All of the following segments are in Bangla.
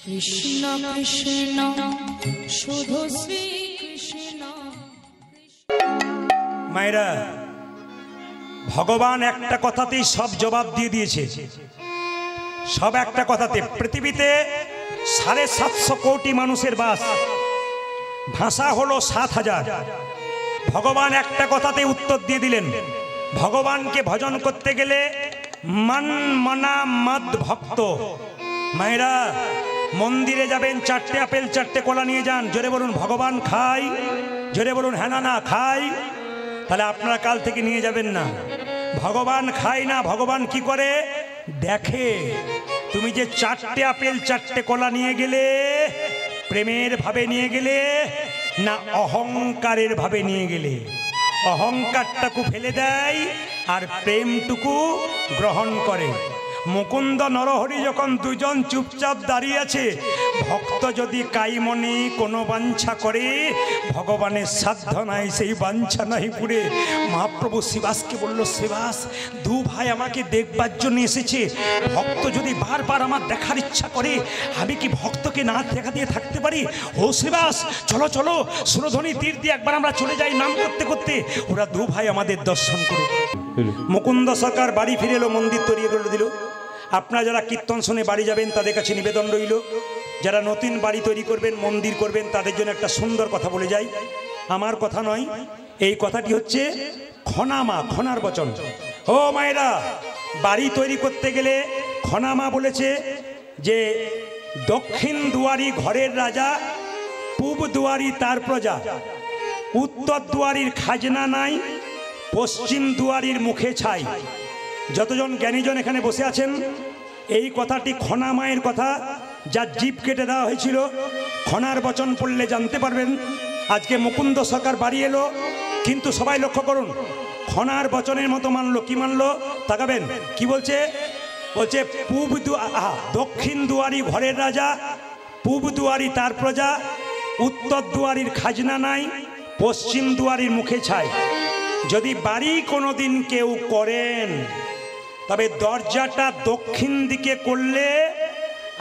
কৃষ্ণ কৃষ্ণ শুধু শ্রী কৃষ্ণ। মায়েরা, ভগবান একটা কথাতেই সব জবাব দিয়ে দিয়েছে। সব একটা কথাতে। পৃথিবীতে 750 কোটি মানুষের বাস, ভাষা হলো 7000। ভগবান একটা কথাতে উত্তর দিয়ে দিলেন। ভগবানকে ভজন করতে গেলে মন মনা মদ ভক্ত। মায়েরা, মন্দিরে যাবেন, 4টে আপেল 4টে কলা নিয়ে যান, জোরে বলুন ভগবান খাই, জোরে বলুন হ্যাঁ না খাই। তাহলে আপনারা কাল থেকে নিয়ে যাবেন না। ভগবান খায় না, ভগবান কি করে দেখে। তুমি যে 4টে আপেল 4টে কলা নিয়ে গেলে, প্রেমের ভাবে নিয়ে গেলে না অহংকারের ভাবে নিয়ে গেলে। অহংকারটাকে ফেলে দেয় আর প্রেমটুকু গ্রহণ করে। মুকুন্দ নরহরি যখন দুজন চুপচাপ দাঁড়িয়ে আছে, ভক্ত যদি কাইমনে কোনো বাঞ্ছা করে, ভগবানের সাধ্য নাই সেই বাঞ্ছা নাই পুরে। মহাপ্রভু শিবাসকে বলল, শিবাস, দু ভাই আমাকে দেখবার জন্য এসেছে। ভক্ত যদি বারবার আমার দেখার ইচ্ছা করে, আমি কি ভক্তকে না দেখা দিয়ে থাকতে পারি? ও শিবাস, চলো চলো, সুরধ্বনি তীর দিয়ে একবার আমরা চলে যাই নাম করতে করতে, ওরা দু ভাই আমাদের দর্শন করুক। মুকুন্দ সরকার বাড়ি ফিরে এলো, মন্দির তৈরি করে দিল। আপনারা যারা কীর্তন শুনে বাড়ি যাবেন তাদের কাছে নিবেদন রইল, যারা নতুন বাড়ি তৈরি করবেন, মন্দির করবেন, তাদের জন্য একটা সুন্দর কথা বলে যাই। আমার কথা নয়, এই কথাটি হচ্ছে খনামা, খনার বচন। ও মায়েরা, বাড়ি তৈরি করতে গেলে খনামা বলেছে যে দক্ষিণ দুয়ারি ঘরের রাজা, পূব দুয়ারি তার প্রজা, উত্তর দুয়ারির খাজনা নাই, পশ্চিম দুয়ারির মুখে ছাই। যতজন জ্ঞানীজন এখানে বসে আছেন, এই কথাটি খনা মায়ের কথা, যার জিভ কেটে দেওয়া হয়েছিল। খনার বচন পড়লে জানতে পারবেন। আজকে মুকুন্দ সরকার বাড়ি এলো, কিন্তু সবাই লক্ষ্য করুন, খনার বচনের মতো মানলো। কি মানলো তাকাবেন, কি বলছে? বলছে দক্ষিণ দুয়ারি ঘরের রাজা, পূব দুয়ারি তার প্রজা, উত্তর দুয়ারির খাজনা নাই, পশ্চিম দুয়ারির মুখে ছাই। যদি বাড়ি কোনোদিন কেউ করেন, তবে দরজাটা দক্ষিণ দিকে করলে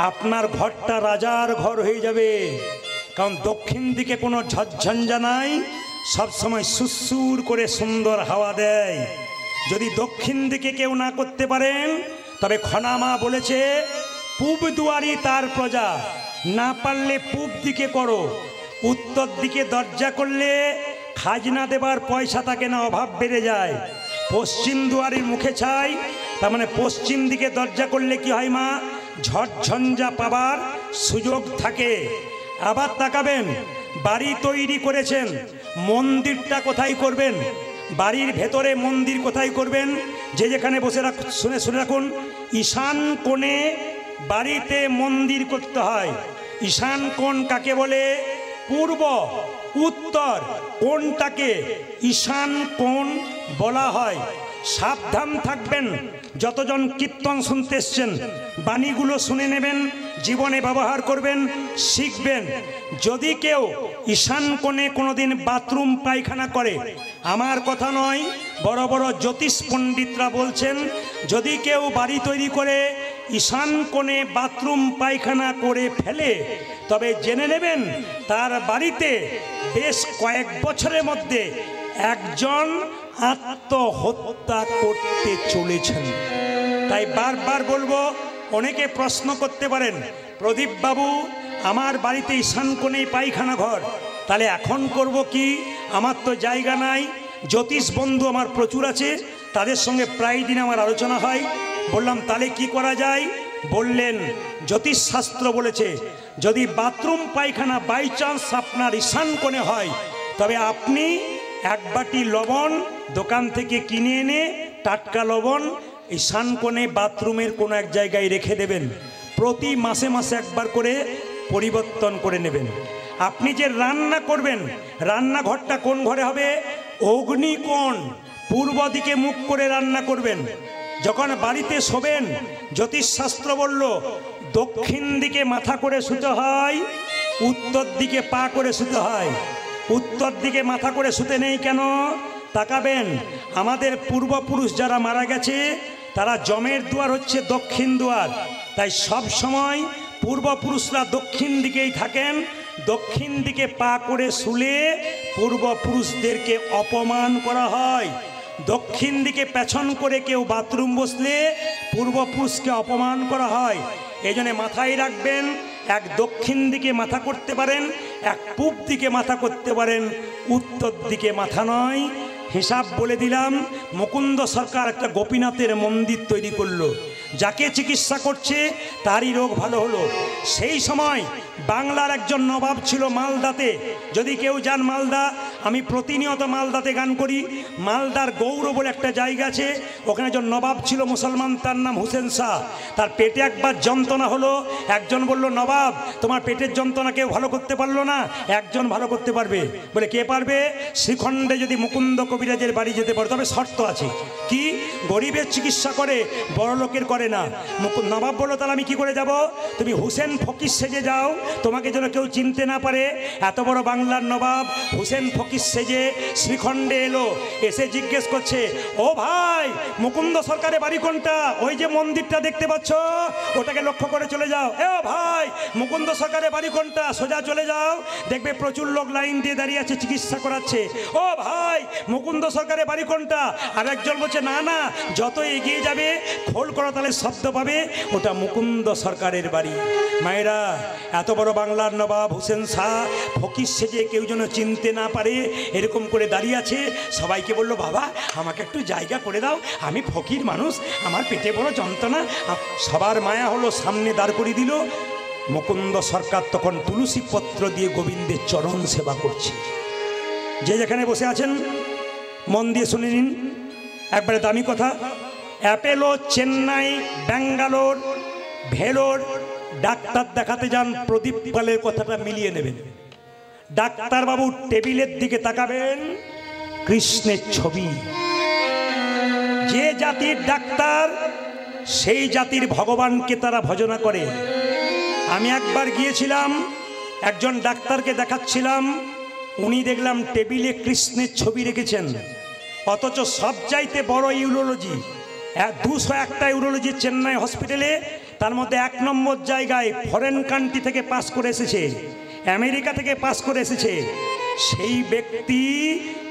আপনার ঘরটা রাজার ঘর হয়ে যাবে। কারণ দক্ষিণ দিকে কোনো ঝঞ্ঝা নাই, সবসময় সুসুর করে সুন্দর হাওয়া দেয়। যদি দক্ষিণ দিকে কেউ না করতে পারেন, তবে খনামা বলেছে পূব দুয়ারি তার প্রজা, না পারলে পূব দিকে করো। উত্তর দিকে দরজা করলে খাজনা দেবার পয়সা থাকে না, অভাব বেড়ে যায়। পশ্চিম দুয়ারির মুখে ছাই, তার মানে পশ্চিম দিকে দরজা করলে কি হয় মা? ঝড়ঝঞ্ঝা পাবার সুযোগ থাকে। আবার তাকাবেন, বাড়ি তৈরি করেছেন, মন্দিরটা কোথায় করবেন? বাড়ির ভেতরে মন্দির কোথায় করবেন? যে যেখানে বসে শুনে রাখুন, ঈশান কোণে বাড়িতে মন্দির করতে হয়। ঈশান কোণ কাকে বলে? পূর্ব উত্তর কোণটাকে ঈশান কোণ বলা হয়। সাবধান থাকবেন, যতজন কীর্তন শুনতে এসছেন, বাণীগুলো শুনে নেবেন, জীবনে ব্যবহার করবেন, শিখবেন। যদি কেউ ঈশান কোণে কোনোদিন বাথরুম পায়খানা করে, আমার কথা নয়, বড় বড় জ্যোতিষ পণ্ডিতরা বলছেন, যদি কেউ বাড়ি তৈরি করে ঈশান কোণে বাথরুম পায়খানা করে ফেলে, তবে জেনে নেবেন তার বাড়িতে বেশ কয়েক বছরের মধ্যে একজন আত্মহত্যা করতে চলেছেন। তাই বারবার বলবো, অনেকে প্রশ্ন করতে পারেন, প্রদীপ বাবু আমার বাড়িতে ঈশান কোণেই পায়খানা ঘর, তাহলে এখন করব কি? আমার তো জায়গা নাই। জ্যোতিষ বন্ধু আমার প্রচুর আছে, তাদের সঙ্গে প্রায় দিন আমার আলোচনা হয়। বললাম তাহলে কি করা যায়? বললেন জ্যোতিষশাস্ত্র বলেছে, যদি বাথরুম পায়খানা বাই চান্স আপনার ঈশান কোণে হয়, তবে আপনি এক বাটি লবণ দোকান থেকে কিনে এনে, টাটকা লবণ, ঈশান কোণে বাথরুমের কোনো এক জায়গায় রেখে দেবেন। প্রতি মাসে মাসে একবার করে পরিবর্তন করে নেবেন। আপনি যে রান্না করবেন, রান্নাঘরটা কোন ঘরে হবে? অগ্নিকোণ, পূর্ব দিকে মুখ করে রান্না করবেন। যখন বাড়িতে শোবেন, জ্যোতিষশাস্ত্র বলল দক্ষিণ দিকে মাথা করে শুতে হয়, উত্তর দিকে পা করে শুতে হয়। উত্তর দিকে মাথা করে শুতে নেই কেন? তাকাবেন, আমাদের পূর্বপুরুষ যারা মারা গেছে, তারা জমের দুয়ার হচ্ছে দক্ষিণ দুয়ার। তাই সব সময় পূর্বপুরুষরা দক্ষিণ দিকেই থাকেন, দক্ষিণ দিকে পা করে শুলে পূর্বপুরুষদেরকে অপমান করা হয়। দক্ষিণ দিকে পেছন করে কেউ বাথরুম বসলে পূর্বপুরুষকে অপমান করা হয়। এই জন্য মাথায় রাখবেন, এক দক্ষিণ দিকে মাথা করতে পারেন, এক পূব দিকে মাথা করতে পারেন, উত্তর দিকে মাথা নয়। হিসাব বলে দিলাম, মুকুন্দ সরকার একটা গোপীনাথের মন্দির তৈরি করলো, যাকে চিকিৎসা করছে তারই রোগ ভালো হলো। সেই সময় বাংলার একজন নবাব ছিল মালদাতে। যদি কেউ যান মালদা, আমি প্রতিনিয়ত মালদাতে গান করি। মালদার গৌর বলে একটা জায়গা আছে, ওখানে একজন নবাব ছিল মুসলমান, তার নাম হুসেন শাহ। তার পেটে একবার যন্ত্রণা হলো, একজন বলল, নবাব তোমার পেটের যন্ত্রণা কেউ ভালো করতে পারলো না, একজন ভালো করতে পারবে। বলে কে পারবে? শ্রীখণ্ডে যদি মুকুন্দ কবিরাজের বাড়ি যেতে পারো, তবে শর্ত আছে। কি? গরিবের চিকিৎসা করে, বড় লোকের করে না। নবাব বললো, তাহলে আমি কি করে যাব? তুমি হুসেন ফকির সেজে যাও, তোমাকে যেন কেউ চিনতে না পারে। এত বড় বাংলার নবাব হুসেন ফকির সেজে শ্রীখণ্ডে এলো, এসে জিজ্ঞেস করছে, ও ভাই মুকুন্দ সরকারের বাড়ি কোনটা? ওই যে মন্দিরটা দেখতে পাচ্ছ, ওটাকে লক্ষ্য করে চলে যাও। এ ভাই মুকুন্দ সরকারের বাড়ি কোনটা? সোজা চলে যাও, দেখবে প্রচুর লোক লাইন দিয়ে দাঁড়িয়ে আছে, চিকিৎসা করাচ্ছে। ও ভাই মুকুন্দ সরকারের বাড়ি কোনটা? আর একজন বলছে, না না, যত এগিয়ে যাবে খোল করতালের শব্দ পাবে, ওটা মুকুন্দ সরকারের বাড়ি। মায়েরা, এত বড় বাংলার নবাব হুসেন শাহ ফকির সেজে কেউ যেন চিনতে না পারে, এরকম করে দাঁড়িয়ে আছে। সবাইকে বলল, বাবা আমাকে একটু জায়গা করে দাও, আমি ফকির মানুষ, আমার পেটে বড় যন্ত্রণা। সবার মায়া হলো, সামনে দাঁড় করিয়ে দিল। মুকুন্দ সরকার তখন তুলসী পত্র দিয়ে গোবিন্দের চরণ সেবা করছে। যে যেখানে বসে আছেন মন দিয়ে শুনে নিন, একবারে দামি কথা। অ্যাপেলো, চেন্নাই, ব্যাঙ্গালোর, ভেলোর ডাক্তার দেখাতে যান, প্রদীপ পালের কথাটা মিলিয়ে নেবেন। ডাক্তারবাবুর টেবিলের দিকে তাকাবেন, কৃষ্ণের ছবি। যে জাতির ডাক্তার, সেই জাতির ভগবানকে তারা ভজনা করে। আমি একবার গিয়েছিলাম, একজন ডাক্তারকে দেখাচ্ছিলাম, উনি দেখলাম টেবিলে কৃষ্ণের ছবি রেখেছেন, অথচ সব চাইতে বড় ইউরোলজি, 201টা ইউরোলজি চেন্নাই হসপিটালে, তার মধ্যে 1 নম্বর জায়গায় ফরেন কান্ট্রি থেকে পাস করে এসেছে, আমেরিকা থেকে পাস করে এসেছে। সেই ব্যক্তি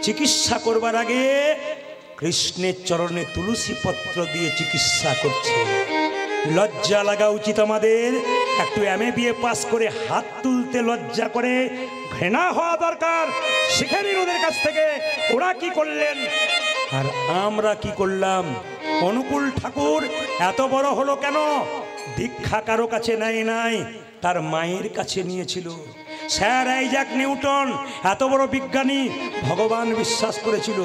চিকিৎসা করবার আগে কৃষ্ণের চরণে তুলসী পত্র দিয়ে চিকিৎসা করছে। লজ্জা লাগা উচিত আমাদের। একটু MA পাস করে হাত তুলতে লজ্জা করে, ঘৃণা হওয়া দরকার। শিখে নিন ওদের কাছ থেকে, ওরা কি করলেন আর আমরা কি করলাম। অনুকূল ঠাকুর এত বড় হলো কেন? দীক্ষা কারো কাছে নেয় নাই, তার মায়ের কাছে নিয়েছিল। স্যার আইজাক নিউটন এত বড় বিজ্ঞানী, ভগবান বিশ্বাস করেছিল।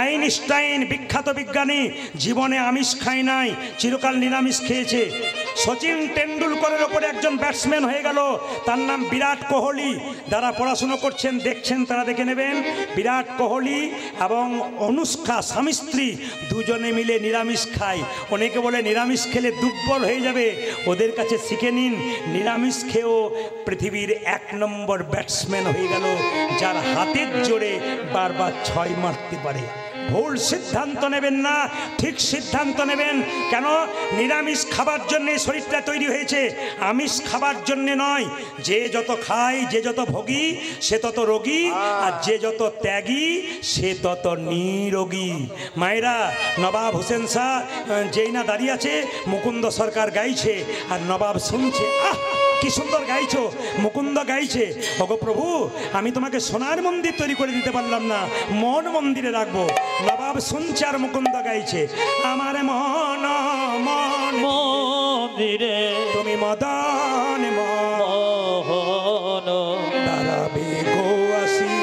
আইনস্টাইন বিখ্যাত বিজ্ঞানী, জীবনে আমিষ খায় নাই, চিরকাল নিরামিষ খেয়েছে। সচিন টেন্ডুলকরের ওপরে একজন ব্যাটসম্যান হয়ে গেল, তার নাম বিরাট কোহলি। যারা পড়াশুনো করছেন দেখছেন তারা দেখে নেবেন, বিরাট কোহলি এবং অনুষ্কা স্বামী স্ত্রী দুজনে মিলে নিরামিষ খায়। অনেকে বলে নিরামিষ খেলে দুর্বল হয়ে যাবে, ওদের কাছে শিখে নিন, নিরামিষ খেয়েও পৃথিবীর 1 নম্বর ব্যাটসম্যান হয়ে গেল, যার হাতের জোরে বারবার 6 মারতে পারে। ভুল সিদ্ধান্ত নেবেন না, ঠিক সিদ্ধান্ত নেবেন। কেন? নিরামিষ খাবার জন্য শরীরটা তৈরি হয়েছে, আমিষ খাবার জন্য নয়। যে যত খায়, যে যত ভোগী, সে তত রোগী, আর যে যত ত্যাগী, সে তত নিরোগী। মায়েরা, নবাব হুসেন শাহ যেই না দাঁড়িয়ে আছে, মুকুন্দ সরকার গাইছে আর নবাব শুনছে। আহ কি সুন্দর গাইছো, মুকুন্দ গাইছে। ওগো প্রভু, আমি তোমাকে সোনার মন্দির তৈরি করে দিতে পারলাম না, মন মন্দিরে রাখবো। নবাব শুনছে আর মুকুন্দ গাইছে, আমার মন মন্দিরে তুমি মদন মোহন দাঁড়াবে গো আসি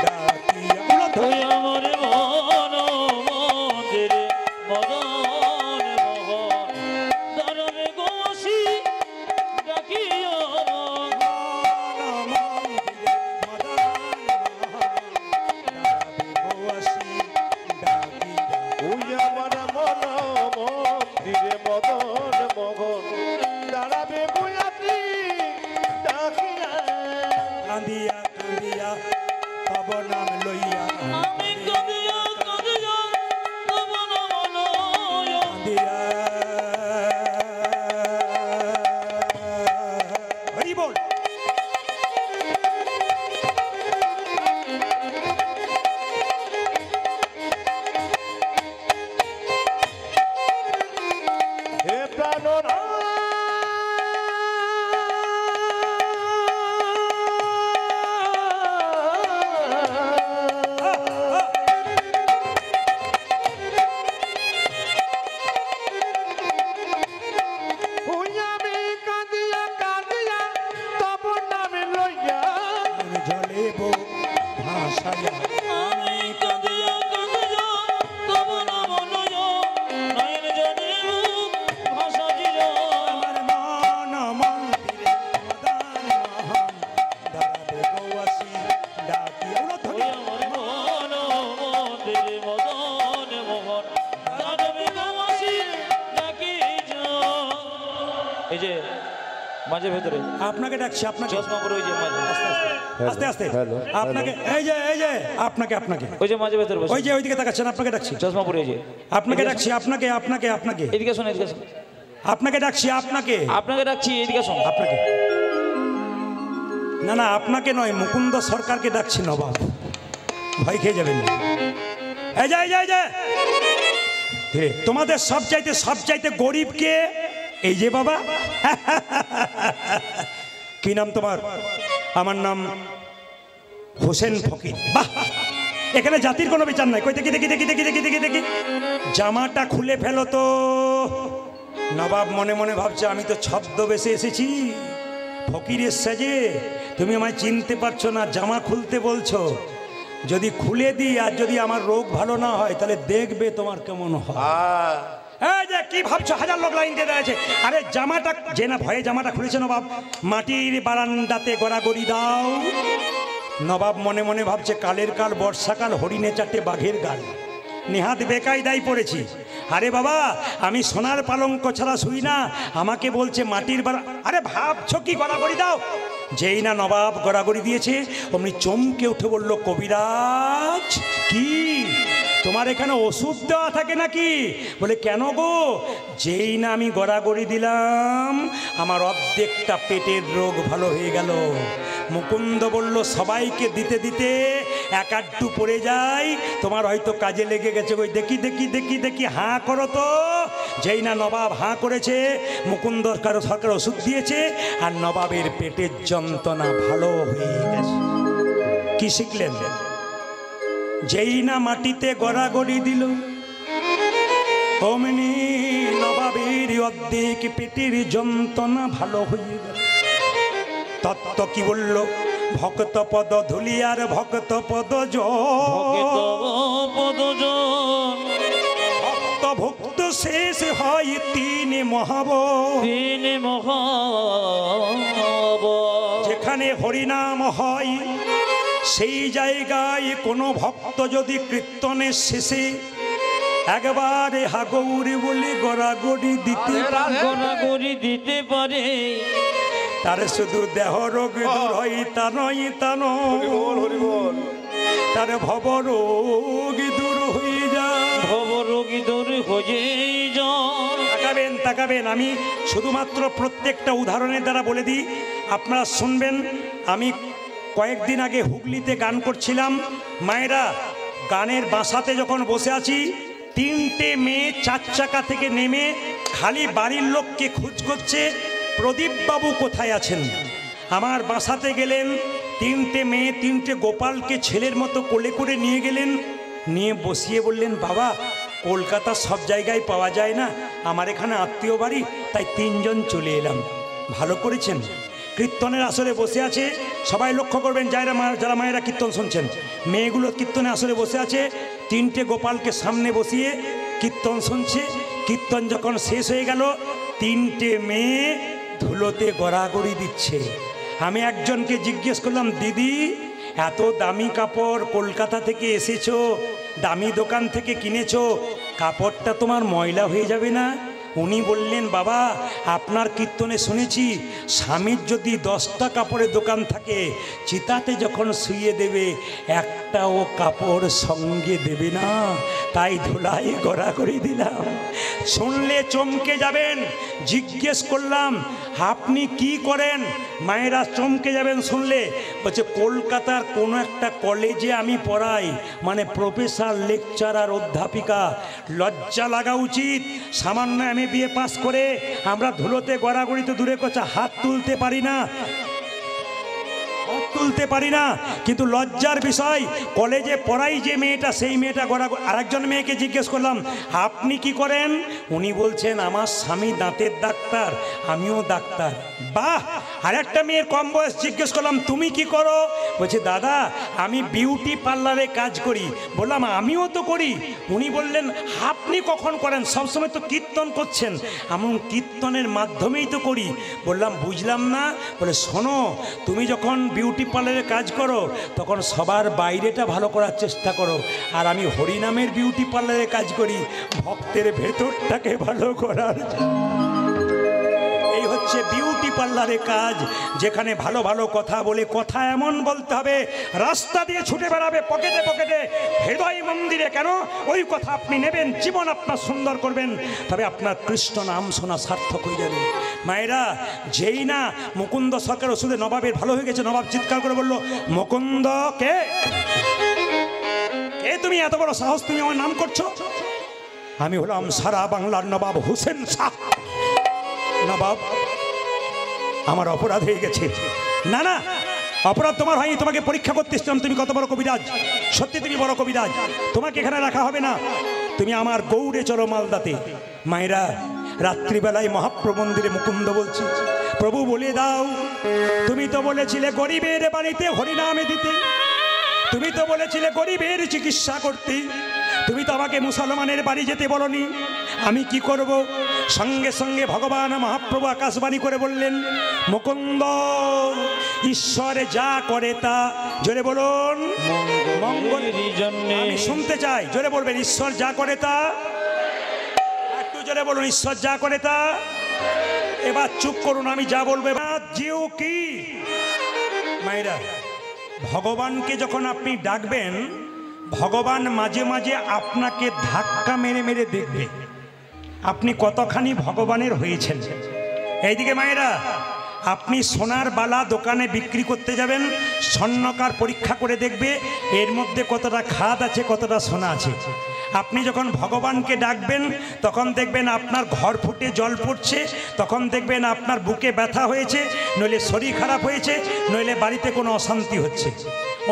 ডাকিয়া। আমার মন মন্দিরে মদন মোহন দাঁড়াবে গো আসি ডাকিয়া। কাঁদিয়া কাঁদিয়া তব নাম লইয়া, আমি কাঁদিয়া কাঁদিয়া তব নাম লইয়া, কাঁদিয়া হরি বল। হে প্রাণনাথ জলে বো ভাসাইয়া আমি কাঁদিয়া কাঁদিয়া তব নাম লইয়া নয়ন জলে মুখ ভাসাইয়া। আমার মন মন্দিরে মদন মোহন ধরাবে গৌয়াসী ডাকি ওই আমার মন মন্দিরে মদন মোহন দাদবে গাওয়াসি ডাকি যা। এই যে মাঝে ভেতরে আপনাকে ডাকছি আপনাকে চশমা পরে ওই যে মাঝে আস্তে আস্তে হ্যালো, আপনাকে এই যে আপনাকে আপনাকে ওই যে মাঝে ভেতরে বসে ওই যে ওইদিকে তাকাচ্ছেন আপনাকে ডাকছি চশমা পরে ওই যে আপনাকে ডাকছি আপনাকে আপনাকে আপনাকে এদিকে শোন এদিকে শোন আপনাকে ডাকছি আপনাকে আপনাকে ডাকছি এদিকে শোন। আপনাকে না না আপনাকে নয় মুকুন্দ সরকারকে ডাকছি নবাব ভয় খেয়ে যাবেন না। এই যে ধীরে তোমাদের সব চাইতে গরিব কে এই যে বাবা কি নাম তোমার আমার নাম হোসেন ফকির বাহ এখানে জাতির কোনো বিচার নাই কই দেখি দেখি দেখি দেখি দেখি দেখি দেখি জামাটা খুলে ফেলো তো নবাব মনে মনে ভাবছে আমি তো ছদ্মবেশে এসেছি ফকিরের সাজে তুমি আমায় চিনতে পারছো না জামা খুলতে বলছো যদি খুলে দিই আর যদি আমার রোগ ভালো না হয় তাহলে দেখবে তোমার কেমন হয় এই যে কি ভাবছো হাজার লোক লাইন দিয়ে দাঁড়াচ্ছে আরে জামাটা যে না ভয়ে জামাটা খুলেছে নবাব মাটির বারান্দাতে গড়াগড়ি দাও নবাব মনে মনে ভাবছে কালের কাল বর্ষাকাল হরিণে চারটে বাঘের গাল নেহাত বেকায়দায় পড়েছি আরে বাবা আমি সোনার পালঙ্ক ছাড়া শুই না আমাকে বলছে মাটির আরে ভাবছো কি গড়াগড়ি দাও যেই না নবাব গড়াগড়ি দিয়েছে অমনি চমকে উঠে বলল কবিরাজ কি তোমার এখানে ওষুধ দেওয়া থাকে নাকি বলে কেন গো যেই না আমি গড়াগড়ি দিলাম আমার অর্ধেকটা পেটের রোগ ভালো হয়ে গেল মুকুন্দ বলল সবাইকে দিতে দিতে এক আধটু পড়ে যায় তোমার হয়তো কাজে লেগে গেছে ওই দেখি দেখি দেখি দেখি হাঁ করো তো যেই না নবাব হাঁ করেছে মুকুন্দ সরকার ওষুধ দিয়েছে আর নবাবের পেটের যন্ত্রণা ভালো হয়ে গেছে কি শিখলেন যেই না মাটিতে গড়াগড়ি দিল অমনি নবাবের অর্ধেক পেটের যন্ত্রণা ভালো হয়ে গেল তত্ত্ব কি বলল ভক্ত পদ ধুলিয়ার ভক্ত পদ ভক্ত ভক্ত শেষ হয় তিন মহাব যেখানে হরিনাম হয় সেই জায়গায় কোনো ভক্ত যদি কীর্তনের শেষে একবারে হাগৌরি বলে গড়াগড়ি দিতে পারে তার শুধু দেহ রোগ দূর হয় তা নয় তা নয় তার ভব রোগ দূর হয়ে যায় রোগী দূর হয়ে যায়। তাকাবেন আমি শুধুমাত্র প্রত্যেকটা উদাহরণের দ্বারা বলে দিই আপনারা শুনবেন আমি কয়েকদিন আগে হুগলিতে গান করছিলাম মায়েরা গানের বাসাতে যখন বসে আছি তিনটে মেয়ে চার চাকা থেকে নেমে খালি বাড়ির লোককে খোঁজ করছে প্রদীপবাবু কোথায় আছেন আমার বাসাতে গেলেন তিনটে মেয়ে তিনটে গোপালকে ছেলের মতো কোলে করে নিয়ে গেলেন নিয়ে বসিয়ে বললেন বাবা কলকাতা সব জায়গায় পাওয়া যায় না আমার এখানে আত্মীয় বাড়ি তাই তিনজন চলে এলাম ভালো করেছেন কীর্তনের আসরে বসে আছে সবাই লক্ষ্য করবেন যারা মায়েরা কীর্তন শুনছেন মেয়েগুলো কীর্তনে আসরে বসে আছে তিনটে গোপালকে সামনে বসিয়ে কীর্তন শুনছে কীর্তন যখন শেষ হয়ে গেল তিনটে মেয়ে ধুলোতে গড়াগড়ি দিচ্ছে আমি একজনকে জিজ্ঞেস করলাম দিদি এত দামি কাপড় কলকাতা থেকে এসেছো দামি দোকান থেকে কিনেছো কাপড়টা তোমার ময়লা হয়ে যাবে না উনি বললেন, বাবা আপনার কীর্তনে শুনেছি স্বামীর যদি 10টা কাপড়ের দোকান থাকে, চিতাতে যখন শুইয়ে দেবে একটাও কাপড় সঙ্গে দেবে না, তাই ধুলাই গড়াগড়ি দিলাম। শুনলে চমকে যাবেন। জিজ্ঞেস করলাম, আপনি কি করেন? মায়েরা চমকে যাবেন শুনলে। বলছে, কলকাতার কোনো একটা কলেজে আমি পড়াই, মানে প্রফেসর, লেকচারার, অধ্যাপিকা। লজ্জা লাগা উচিত। সামান্য MA পাস করে আমরা ধুলোতে গড়াগড়ি তো দূরে কথা, হাত তুলতে পারি না, কিন্তু লজ্জার বিষয়। কলেজে পড়াই যে মেয়েটা, সেই মেয়েটা গড়াগড়ি। আরেকজন মেয়েকে জিজ্ঞেস করলাম, আপনি কি করেন? উনি বলছেন, আমার স্বামী দাঁতের ডাক্তার, আমিও ডাক্তার। বাহ! আরেকটা মেয়ের কম বয়স জিজ্ঞেস করলাম, তুমি কি করো? বলছে, দাদা আমি বিউটি পার্লারে কাজ করি। বললাম, আমিও তো করি। উনি বললেন, আপনি কখন করেন? সবসময় তো কীর্তন করছেন। আমি কীর্তনের মাধ্যমেই তো করি। বললাম, বুঝলাম না। বলে, শোনো, তুমি যখন বিউটি পার্লারে কাজ করো তখন সবার বাইরেটা ভালো করার চেষ্টা করো, আর আমি হরিনামের বিউটি পার্লারে কাজ করি ভক্তের ভেতরটাকে ভালো করার। এই হচ্ছে বিউটি পার্লারে কাজ, যেখানে ভালো ভালো কথা বলে, কথা এমন বলতে হবে রাস্তা দিয়ে ছুটে বেড়াবে পকেটে পকেটে, হৃদয় মন্দিরে কেন ওই কথা আপনি নেবেন, জীবন আপনার সুন্দর করবেন, তবে আপনার কৃষ্ণ নাম শোনা সার্থক হয়ে যাবে। মায়েরা, যেই না মুকুন্দ সরকার ওষুধে নবাবের ভালো হয়ে গেছে, নবাব চিৎকার করে বলল, মুকুন্দ কে? কে তুমি? এত বড় সাহস, তুমি আমার নাম করছো? আমি হলাম সারা বাংলার নবাব হোসেন শাহ। নবাব, আমার অপরাধ হয়ে গেছে। না না, অপরাধ তোমার হয়নি, তোমাকে পরীক্ষা করতে এসেছিলাম তুমি কত বড় কবিরাজ। সত্যি তুমি বড় কবিরাজ, তোমাকে এখানে রাখা হবে না। তুমি আমার গৌড়ে চলো মালদাতে। মায়েরা, রাত্রিবেলায় মহাপ্রভু মন্দিরে মুকুন্দ বলছি, প্রভু বলে দাও, তুমি তো বলেছিলে গরিবের বাড়িতে হরিনামে দিতে, তুমি তো বলেছিলে গরিবের চিকিৎসা করতে, তুমি তো আমাকে মুসলমানের বাড়ি যেতে বলনি। আমি কি করব? সঙ্গে সঙ্গে ভগবান মহাপ্রভু আকাশবাণী করে বললেন, মুকুন্দ, ঈশ্বর যা করে তা, জোরে বলুন, মঙ্গলের জন্যে। আমি শুনতে চাই, জোরে বলবেন, ঈশ্বর যা করে তা। একটু জোরে বলুন, ঈশ্বর যা করে তা। এবার চুপ করুন, আমি যা বলবো জিও কি। মায়েরা, ভগবানকে যখন আপনি ডাকবেন, ভগবান মাঝে মাঝে আপনাকে ধাক্কা মেরে মেরে দেখবে আপনি কতখানি ভগবানের হয়েছেন। এইদিকে মায়েরা, আপনি সোনার বালা দোকানে বিক্রি করতে যাবেন, স্বর্ণকার পরীক্ষা করে দেখবে এর মধ্যে কতটা খাদ আছে, কতটা সোনা আছে। আপনি যখন ভগবানকে ডাকবেন তখন দেখবেন আপনার ঘর ফুটে জল পড়ছে, তখন দেখবেন আপনার বুকে ব্যথা হয়েছে, নইলে শরীর খারাপ হয়েছে, নইলে বাড়িতে কোনো অশান্তি হচ্ছে।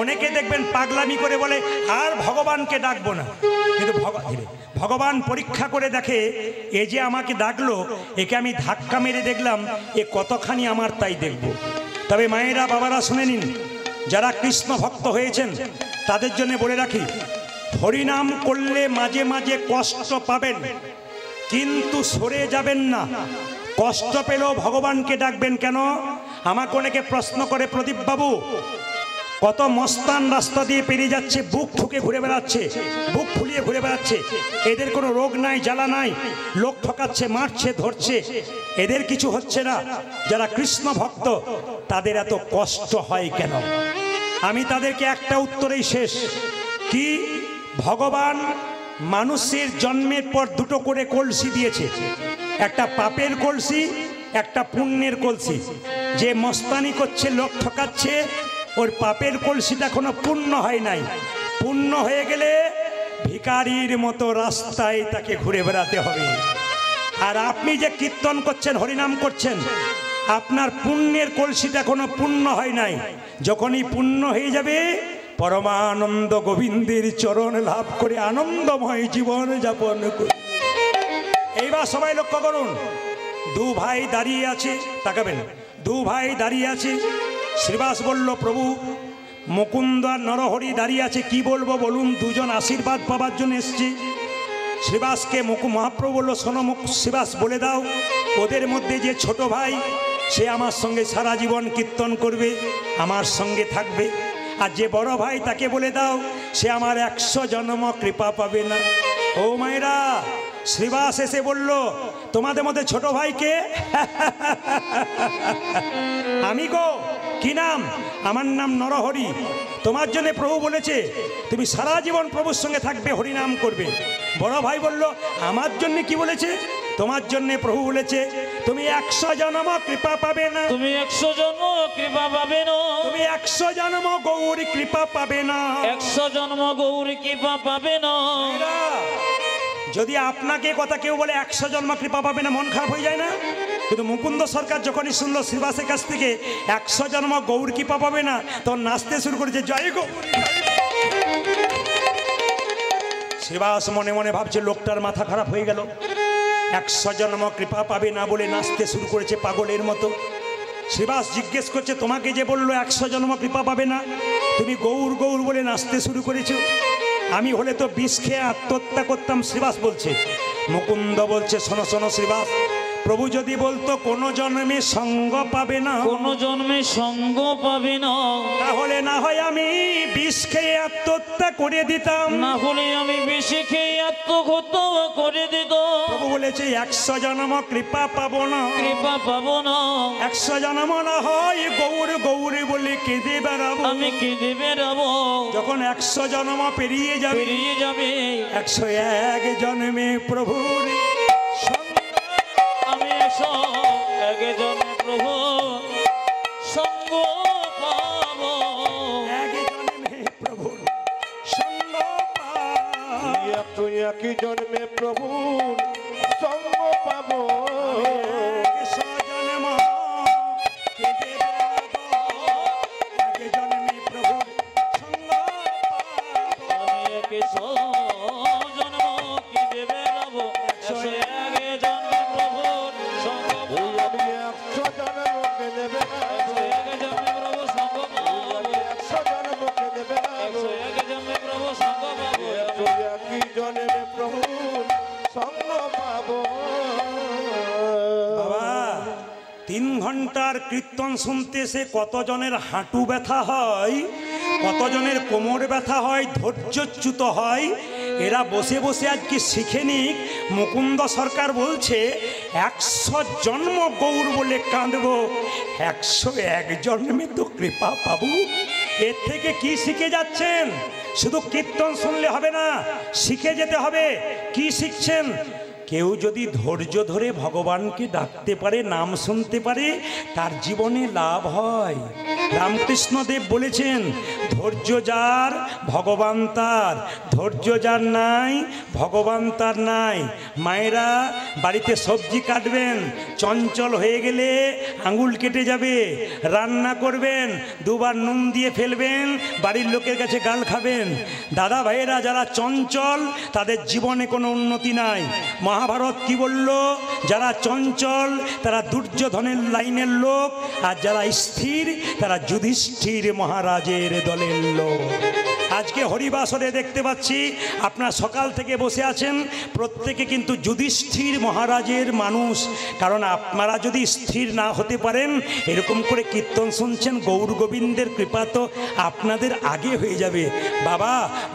অনেকে দেখবেন পাগলামি করে বলে, আর ভগবানকে ডাকবো না, কিন্তু ভগবান পরীক্ষা করে দেখে, এ যে আমাকে ডাকলো, একে আমি ধাক্কা মেরে দেখলাম এ কতখানি আমার, তাই দেখব। তবে মায়েরা, বাবারা শুনে নিন, যারা কৃষ্ণ ভক্ত হয়েছেন তাদের জন্য বলে রাখি, হরিনাম করলে মাঝে মাঝে কষ্ট পাবেন, কিন্তু সরে যাবেন না। কষ্ট পেলেও ভগবানকে ডাকবেন। কেন? আমাকে অনেকে প্রশ্ন করে, প্রদীপ বাবু, কত মস্তান রাস্তা দিয়ে পেরিয়ে যাচ্ছে, বুক ঠুকে ঘুরে বেড়াচ্ছে, বুক ফুলিয়ে ঘুরে বেড়াচ্ছে, এদের কোনো রোগ নাই, জ্বালা নাই, লোক ঠকাচ্ছে, মারছে, ধরছে, এদের কিছু হচ্ছে না। যারা কৃষ্ণ ভক্ত তাদের এত কষ্ট হয় কেন? আমি তাদেরকে একটা উত্তরেই শেষ। কি? ভগবান মানুষের জন্মের পর দুটো করে কলসি দিয়েছে, একটা পাপের কলসি, একটা পুণ্যের কলসি। যে মস্তানি করছে, লোক ঠকাচ্ছে, ওর পাপের কলসিটা এখনো পূর্ণ হয় নাই। পূর্ণ হয়ে গেলে ভিখারির মতো রাস্তায় তাকে ঘুরে বেড়াতে হবে। আর আপনি যে কীর্তন করছেন, হরিনাম করছেন, আপনার পুণ্যের কলসিটা এখনো পূর্ণ হয় নাই। যখনই পূর্ণ হয়ে যাবে, পরমানন্দ গোবিন্দের চরণ লাভ করে আনন্দময় জীবন যাপন করুন। এইবার সবাই লক্ষ্য করুন, দু ভাই দাঁড়িয়ে আছে, তাকাবেন, দু ভাই দাঁড়িয়ে আছে। শ্রীবাস বলল, প্রভু, মুকুন্দ আর নরহরি দাঁড়িয়ে আছে, কি বলবো বলুন, দুজন আশীর্বাদ পাবার জন্য এসছে। শ্রীবাসকে মহাপ্রভু বলল, শোনো শ্রীবাস, বলে দাও, ওদের মধ্যে যে ছোট ভাই, সে আমার সঙ্গে সারা জীবন কীর্তন করবে, আমার সঙ্গে থাকবে। আর যে বড় ভাই, তাকে বলে দাও, সে আমার 100 জন্ম কৃপা পাবে না। ও মায়েরা, শ্রীবাস এসে বলল, তোমাদের মধ্যে ছোট ভাইকে? আমি গো। কি নাম? আমার নাম নরহরি। তোমার জন্য প্রভু বলেছে তুমি সারা জীবন প্রভুর সঙ্গে থাকবে, হরিনাম করবে। বড় ভাই বলল, আমার জন্য কি বলেছে? তোমার জন্য প্রভু বলেছে তুমি 100 জন্ম কৃপা পাবে না, তুমি 100 জন্ম কৃপা পাবে না, তুমি 100 জন্ম গৌরী কৃপা পাবে না, 100 জন্ম গৌরী কৃপা পাবে না। যদি আপনাকে কথা কেউ বলে 100 জন্ম কৃপা পাবে না, মন খারাপ হয়ে যায় না? কিন্তু মুকুন্দ সরকার যখনই শুনলো শ্রীবাসের কাছ থেকে 100 জন্ম গৌর কৃপা পাবে না, তখন নাচতে শুরু করেছে, জয় গৌরী। শ্রীবাস মনে মনে ভাবছে লোকটার মাথা খারাপ হয়ে গেল, 100 জন্ম কৃপা পাবে না বলে নাচতে শুরু করেছে পাগলের মতো। শ্রীবাস জিজ্ঞেস করছে, তোমাকে যে বললো 100 জন্ম কৃপা পাবে না, তুমি গৌর গৌর বলে নাচতে শুরু করেছো? আমি হলে তো বিষ খেয়ে আত্মহত্যা করতাম। শ্রীবাস বলছে। মুকুন্দ বলছে, শোনো শোনো শ্রীবাস, প্রভু যদি বলতো কোনো জন্মে সঙ্গ পাবে না, কোন জন্মে সঙ্গ পাবে না, তাহলে না হয় আমি বিষ খেয়ে আত্মহত্যা করে দিতাম, না হলে আমি বেশি খেয়ে আত্মহত্যা করে দিত। প্রভু বলেছে 100 জন্ম কৃপা পাবো না, কৃপা পাবো না, 100 জন্ম না হয় গৌর গৌর বলে কেঁদে বেড়াবো। আমি কেঁদে বেড়াবো। যখন 100 জন্ম পেরিয়ে যাবে, পেরিয়ে যাবে 101 জন্মে প্রভুর সঙ্গ আমি 101 জন্মে প্রভু সঙ্গ পাবো। 1 জন্মে প্রভুর সঙ্গ পাবো। তুই একই জন্মে প্রভুর সঙ্গ পাবো। 100 জন্ম কেঁদে বেড়াবো, 1 জন্মে প্রভুর সঙ্গ পাবো। আমি 100 জন্ম কেঁদে বেড়াবো, 101 জন্মে প্রভুর সঙ্গ পাবো। আমি 100 জন্মকে নেবে 101 জন্মে প্রভু সঙ্গ পাবো, 100 জন্মকে নেবে 101 জন্মে প্রভু সঙ্গ পাবো। তুই একই জন্মে প্রভুর সঙ্গ পাবো। বাবা 3 ঘন্টার কীর্তন শুনতে সে কতজনের হাঁটু ব্যথা হয়, কতজনের কোমর ব্যথা হয়, ধৈর্যচ্যুত হয়। এরা বসে বসে আজকে শিখে নিক। মুকুন্দ সরকার বলছে 100 জন্ম গৌর বলে কাঁদবো, 101 জন্মে তো কৃপা পাবো। এর থেকে কি শিখে যাচ্ছেন? শুধু কীর্তন শুনলে হবে না, শিখে যেতে হবে। কি শিখছেন? কেউ যদি ধৈর্য ধরে ভগবানকে ডাকতে পারে, নাম শুনতে পারে, তার জীবনে লাভ হয়। রামকৃষ্ণদেব বলেছেন, ধৈর্য যার ভগবান তার, ধৈর্য যার নাই ভগবান তার নাই। মায়েরা বাড়িতে সবজি কাটবেন, চঞ্চল হয়ে গেলে আঙুল কেটে যাবে। রান্না করবেন, 2 বার নুন দিয়ে ফেলবেন, বাড়ির লোকের কাছে গাল খাবেন। দাদা ভাইয়েরা যারা চঞ্চল, তাদের জীবনে কোনো উন্নতি নাই। মহাভারত কি বলল? যারা চঞ্চল তারা দুর্যোধনের লাইনের লোক, আর যারা স্থির তারা যুধিষ্ঠির মহারাজের দলের লোক। আজকে হরিবাসরে দেখতে পাচ্ছি আপনারা সকাল থেকে বসে আছেন, প্রত্যেকে কিন্তু যুধিষ্ঠির মহারাজের মানুষ। কারণ আপনারা যদি স্থির না হতে পারেন, এরকম করে কীর্তন শুনছেন, গৌর গোবিন্দের কৃপা তো আপনাদের আগে হয়ে যাবে। বাবা,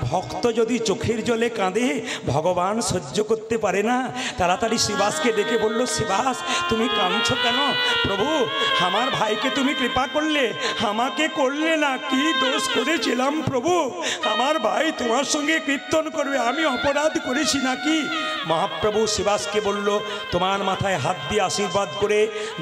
ভক্ত যদি চোখের জলে কাঁদে, ভগবান সহ্য করতে পারে না। তাড়াতাড়ি শ্রীবাসকে ডেকে বলল, শ্রীবাস তুমি কাঁদছো কেন? প্রভু, আমার ভাইকে তুমি কৃপা করলে, আমাকে করলে না। কি দোষ করেছিলাম প্রভু? আমার ভাই তোমার সঙ্গে কীর্তন করবে, আমি অপরাধ করেছি নাকি? মহাপ্রভু শ্রীবাসকে বলল, তোমার মাথায় হাত দিয়ে আশীর্বাদ করে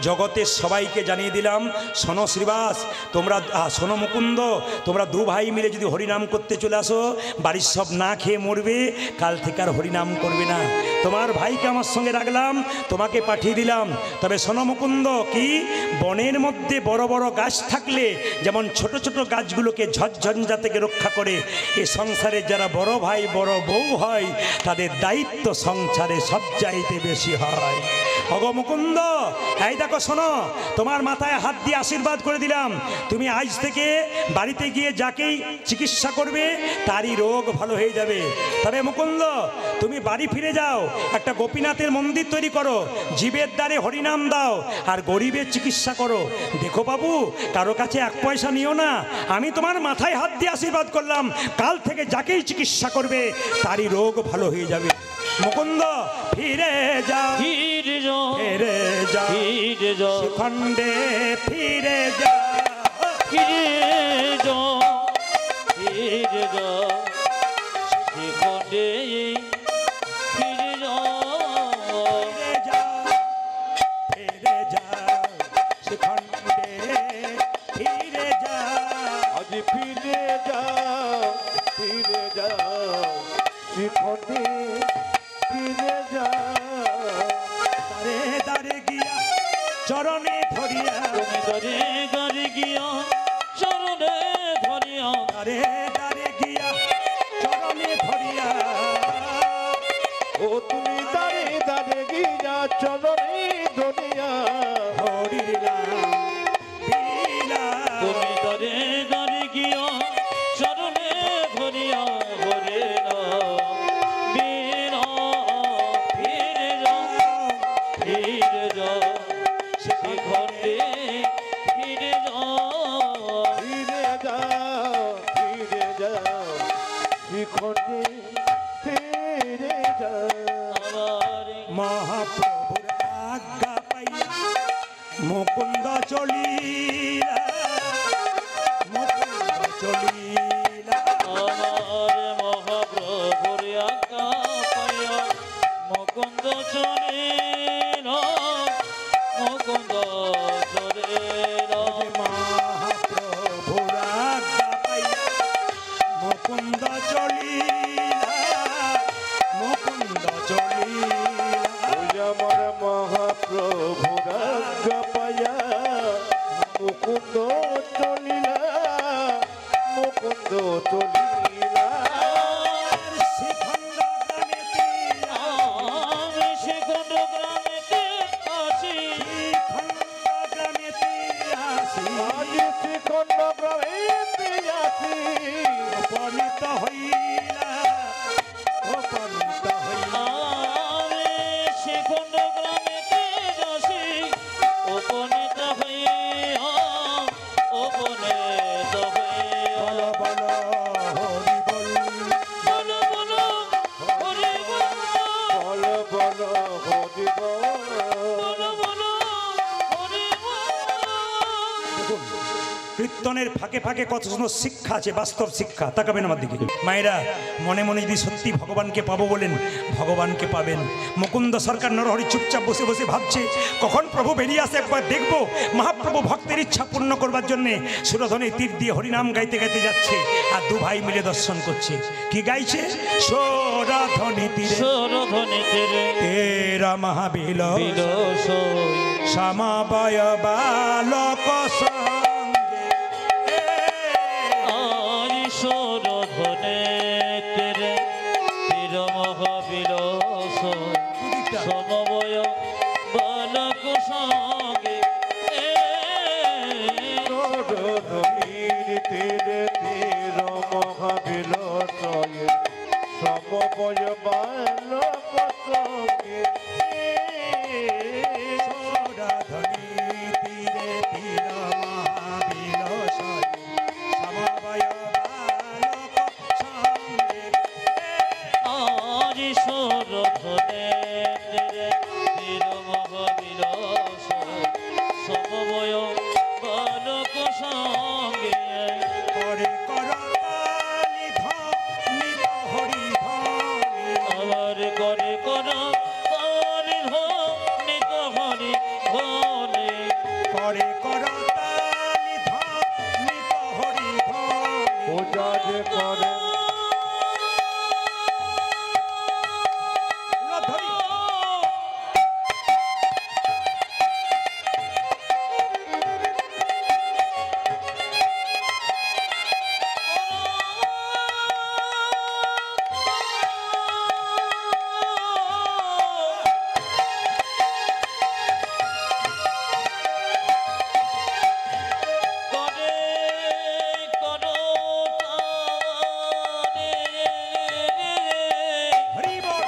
জগতের সবাইকে জানিয়ে দিলাম, শোনো শ্রীবাস, তোমরা শোনো মুকুন্দ, তোমরা 2 ভাই মিলে যদি হরিনাম করতে চলে আসো, বাড়ির সব না খেয়ে মরবে, কাল থেকে আর হরিনাম করবে না। তোমার ভাইকে আমার সঙ্গে রাখলাম, তোমাকে পাঠিয়ে দিলাম। তবে শোনো মুকুন্দ, কি বনের মধ্যে বড় বড় গাছ থাকলে যেমন ছোট ছোট গাছগুলোকে ঝড়ঝঞ্ঝা থেকে রক্ষা করে, এ সংসারে যারা বড় ভাই বড় বউ হয়, তাদের দায়িত্ব সংসারে সবচাইতে বেশি হয়। অগো মুকুন্দ, এই দেখো শোনো, তোমার মাথায় হাত দিয়ে আশীর্বাদ করে দিলাম, তুমি আজ থেকে বাড়িতে গিয়ে যাকেই চিকিৎসা করবে তারই রোগ ভালো হয়ে যাবে। তবে মুকুন্দ, তুমি বাড়ি ফিরে যাও, একটা গোপীনাথের মন্দির তৈরি করো, জীবের দ্বারে হরিনাম দাও, আর গরিবের চিকিৎসা করো। দেখো বাবু, কারো কাছে 1 পয়সা নিও না, আমি তোমার মাথায় হাত দিয়ে আশীর্বাদ করলাম, কাল থেকে যাকেই চিকিৎসা করবে তারই রোগ ভালো হয়ে যাবে। মুকুন্দ ফিরে যাও ফিরে যাও ফিরে যাও ফিরে যাও খণ্ডে ফিরে যাও ফিরে যাও ফিরে যাও শিখণ্ডে ফিরে যাও ফিরে যাও ফিরে যাও শিখণ্ডে ফিরে যাও আজ ফিরে যাও শিখণ্ডে ফিরে যাও দারে দারে গিয়া চরণে ধরিয়া তুমি দরে দরে গিয়া চরণে ধরিয়া দারে দারে গিয়া চরণে ধরিয়া ও তুমি দাঁড়ে দাঁড়ে গিয়া চরণে ধরিয়া হরিলা বিলা তুমি দরে দরে গিয়া চরণে ধরিয়া হরে না বীরা ফিরে যাও ফিরে যাও শিখণ্ডে ফিরে যাও ফিরে যাও শিখণ্ডে ফিরে যাও আমার মহাপ্রভুর আজ্ঞা পাইয়া মুকুন্দ চলিলা মুকুন্দ চলিলা আমার মহাপ্রভুর আজ্ঞা পাইয়া মুকুন্দ চলে না মুকুন্দ চলে না মহাপ্রভুর আজ্ঞা পাইয়া মুকুন্দ চলিলা মুকুন্দ চলিলা ওই আমার মহাপ্রভুর আজ্ঞা পাইয়া মুকুন্দ চলিলা মুকুন্দ চলিলা শিখণ্ড গ্রামেতে আমি শিখণ্ড গ্রামেতে আছি শিখণ্ড গ্রামেতে আসি আজ শিখণ্ড গ্রামেতে আছি উপনীত হইলা উপনীত হইলা আমি শিখণ্ড গ্রামেতে আছি উপনীত হইয়া উপনীত হইয়া বলো বলো হরি বল বলো বলো হরি বল বল হরি বল বলো বলো হরি বল দেখুন কীর্তনের ফাঁকে ফাঁকে কত সুন্দর শিক্ষা আছে, বাস্তব শিক্ষা। তাকাবেন আমার দিকে মায়েরা, মনে মনে যদি সত্যি ভগবানকে পাবো বলেন ভগবানকে পাবেন। মুকুন্দ সরকার নরহরি চুপচাপ বসে বসে ভাবছে কখন প্রভু বেরিয়ে আসে একবার দেখবো। মহাপ্রভু ভক্তের ইচ্ছা পূর্ণ করবার জন্যে সুরধনে তীর দিয়ে হরিনাম গাইতে গাইতে যাচ্ছে, আর দু ভাই মিলে দর্শন করছে। কি গাইছে? সুরধনে তীরে সুরধনে তেরে তেরা মহাবিল বিলসই সমবয় বালক সঙ্গে আরি সুরধনে তেরে তীর মহাবিলসই সমবয় বালক সঙ্গে ধীর তীরে তীর মহাবিলসয়ে সমবয় বালক সঙ্গে সুরধনি তীরে তীর মহাবিলসয় সমবয় বালক সঙ্গে আরি সুরধনে তেরে তীর মহাবিলসই সমবয় বালক সঙ্গে করে করতালি ধ্বনি হরি ধ্বনি আমার করে কর হরি ধনি তো হরি ধনে করে করতালি ধ্বনি হরি ধ্বনি পূজা যে করে সুরধনি করে করো তারে হরি বল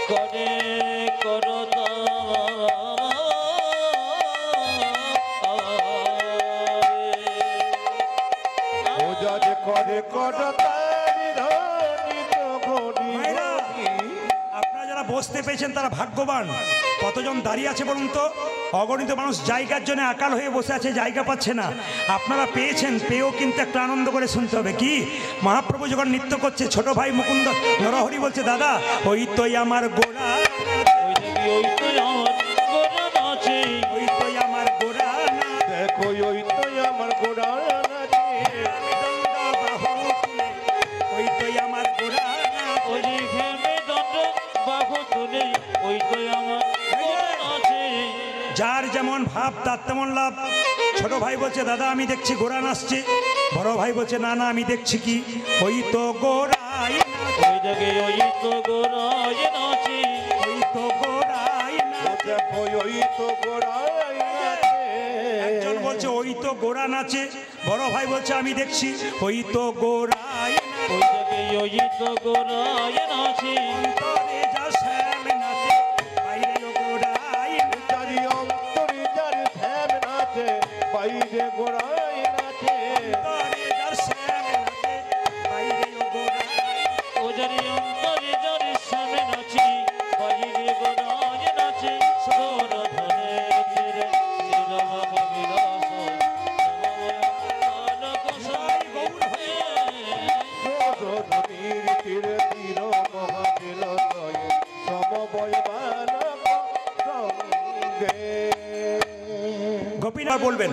করে করো পূজা যে করে করতা আসতে পেরেছেন তারা ভাগ্যবান। কতজন দাঁড়িয়ে আছে বলুন তো? অগণিত মানুষ জায়গার জন্য আকাল হয়ে বসে আছে, জায়গা পাচ্ছে না। আপনারা পেয়েছেন, পেয়েও কিন্তু একটা আনন্দ করে শুনতে হবে। কি মহাপ্রভু যখন নৃত্য করছে, ছোট ভাই মুকুন্দ নরহরি বলছে, দাদা ওই তোই আমার গোড়া, ওই তো আমার গোড়া নাচে, ওই তোই আমার গোড়া না, দেখো ওই তো আমার গোড়া নাচে, ওই তোই আমার গোড়া না। ওই ঘেমে দণ্ড বাহু তুলে, ওই তো আমার গোড়া নাচে। যার যেমন ভাব তার তেমন লাভ। ছোট ভাই বলছে, দাদা আমি দেখছি গোড়া নাচছে। বড় ভাই বলছে, না না আমি দেখছি কি, ওই তো গোড়াই নাচে, ওই জাগে ওই তো গোড়ায় নাচে, ওই তো গোড়াই নাচে। দেখো ওই তো গোড়া নাচে, একজন বলছে ওই তো গোড়া নাচে, বড় ভাই বলছে আমি দেখছি ওই তো গোড়াই নাচে। ওই জাগে ওই তো গোড়ায় নাচে, অন্তরে যা শ্যাম নাচে, বাইরেও গোড়াই নাচে। চারি অন্তরে যার শ্যাম নাচে, বাইরে গোড়াই নাচে, অন্তরে যা শ্যাম নাচে, বাইরেও গোড়াই। ওজারি অন্তরে যারে সামনে নাচে, বাইরে গোড়ায় নাচে। সোর ধনের তীরে শ্রীরাম কবিরাস, নমঃ গোসাই গৌর হয়ে। ধনির তীরে তীর মহাবিল সমবয় মানব সঙ্গে। গোপীনাথ বলবেন।